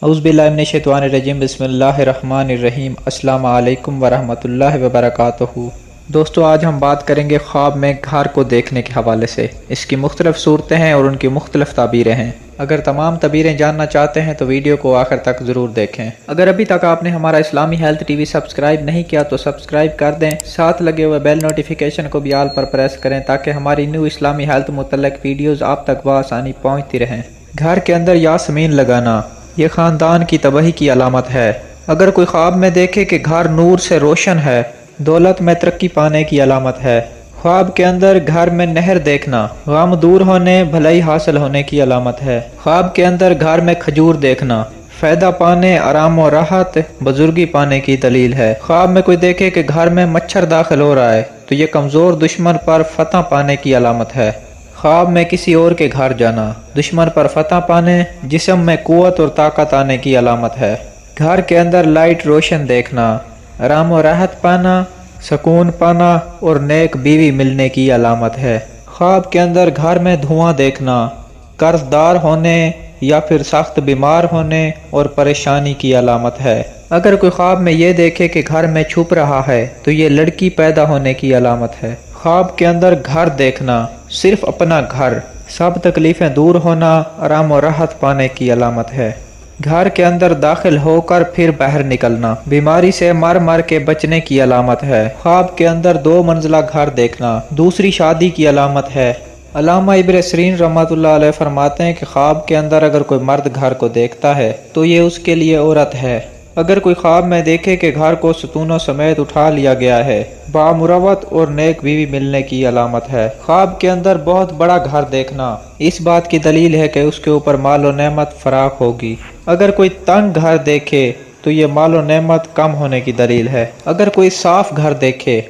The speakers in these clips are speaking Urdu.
اعوذ باللہ من الشیطان الرجیم، بسم اللہ الرحمن الرحیم۔ السلام علیکم ورحمۃ اللہ وبرکاتہ۔ دوستو، آج ہم بات کریں گے خواب میں گھر کو دیکھنے کے حوالے سے۔ اس کی مختلف صورتیں ہیں اور ان کی مختلف تعبیریں ہیں۔ اگر تمام تعبیریں جاننا چاہتے ہیں تو ویڈیو کو آخر تک ضرور دیکھیں۔ اگر ابھی تک آپ نے ہمارا اسلامی ہیلتھ ٹی وی سبسکرائب نہیں کیا تو سبسکرائب کر دیں، ساتھ لگے ہوئے بیل نوٹیفیکیشن کو بھی آل پر پریس کریں تاکہ ہماری نیو اسلامی ہیلتھ متعلق ویڈیوز آپ تک بآسانی پہنچتی رہیں۔ گھر کے اندر یاسمین لگانا یہ خاندان کی تباہی کی علامت ہے۔ اگر کوئی خواب میں دیکھے کہ گھر نور سے روشن ہے، دولت میں ترقی پانے کی علامت ہے۔ خواب کے اندر گھر میں نہر دیکھنا غم دور ہونے، بھلائی حاصل ہونے کی علامت ہے۔ خواب کے اندر گھر میں کھجور دیکھنا فائدہ پانے، آرام و راحت، بزرگی پانے کی دلیل ہے۔ خواب میں کوئی دیکھے کہ گھر میں مچھر داخل ہو رہا ہے تو یہ کمزور دشمن پر فتح پانے کی علامت ہے۔ خواب میں کسی اور کے گھر جانا دشمن پر فتح پانے، جسم میں قوت اور طاقت آنے کی علامت ہے۔ گھر کے اندر لائٹ روشن دیکھنا آرام و راحت پانا، سکون پانا اور نیک بیوی ملنے کی علامت ہے۔ خواب کے اندر گھر میں دھواں دیکھنا قرض دار ہونے یا پھر سخت بیمار ہونے اور پریشانی کی علامت ہے۔ اگر کوئی خواب میں یہ دیکھے کہ گھر میں چھپ رہا ہے تو یہ لڑکی پیدا ہونے کی علامت ہے۔ خواب کے اندر گھر دیکھنا صرف اپنا گھر، سب تکلیفیں دور ہونا، آرام و راحت پانے کی علامت ہے۔ گھر کے اندر داخل ہو کر پھر باہر نکلنا بیماری سے مر مر کے بچنے کی علامت ہے۔ خواب کے اندر 2 منزلہ گھر دیکھنا دوسری شادی کی علامت ہے۔ علامہ ابن سیرین رحمۃ اللہ علیہ فرماتے ہیں کہ خواب کے اندر اگر کوئی مرد گھر کو دیکھتا ہے تو یہ اس کے لیے عورت ہے۔ اگر کوئی خواب میں دیکھے کہ گھر کو ستونوں سمیت اٹھا لیا گیا ہے، بامروت اور نیک بیوی ملنے کی علامت ہے۔ خواب کے اندر بہت بڑا گھر دیکھنا اس بات کی دلیل ہے کہ اس کے اوپر مال و نعمت فراخ ہوگی۔ اگر کوئی تنگ گھر دیکھے تو یہ مال و نعمت کم ہونے کی دلیل ہے۔ اگر کوئی صاف گھر دیکھے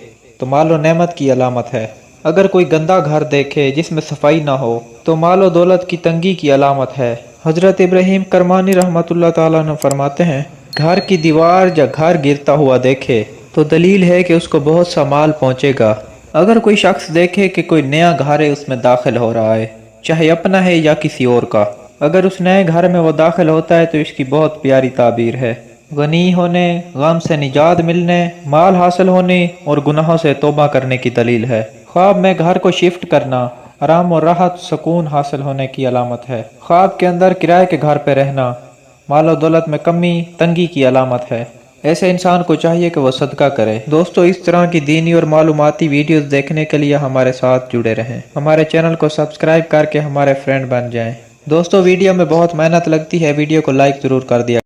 تو مال و نعمت کی علامت ہے۔ اگر کوئی گندا گھر دیکھے جس میں صفائی نہ ہو تو مال و دولت کی تنگی کی علامت ہے۔ حضرت ابراہیم کرمانی رحمۃ اللہ تعالیٰ نے فرماتے ہیں، گھر کی دیوار یا گھر گرتا ہوا دیکھے تو دلیل ہے کہ اس کو بہت سا مال پہنچے گا۔ اگر کوئی شخص دیکھے کہ کوئی نیا گھر ہے اس میں داخل ہو رہا ہے، چاہے اپنا ہے یا کسی اور کا، اگر اس نئے گھر میں وہ داخل ہوتا ہے تو اس کی بہت پیاری تعبیر ہے۔ غنی ہونے، غم سے نجات ملنے، مال حاصل ہونے اور گناہوں سے توبہ کرنے کی دلیل ہے۔ خواب میں گھر کو شفٹ کرنا آرام و راحت، سکون حاصل ہونے کی علامت ہے۔ خواب کے اندر کرائے کے گھر پہ رہنا مال و دولت میں کمی، تنگی کی علامت ہے۔ ایسے انسان کو چاہیے کہ وہ صدقہ کرے۔ دوستو، اس طرح کی دینی اور معلوماتی ویڈیوز دیکھنے کے لیے ہمارے ساتھ جڑے رہیں۔ ہمارے چینل کو سبسکرائب کر کے ہمارے فرینڈ بن جائیں۔ دوستو، ویڈیو میں بہت محنت لگتی ہے، ویڈیو کو لائک ضرور کر دیا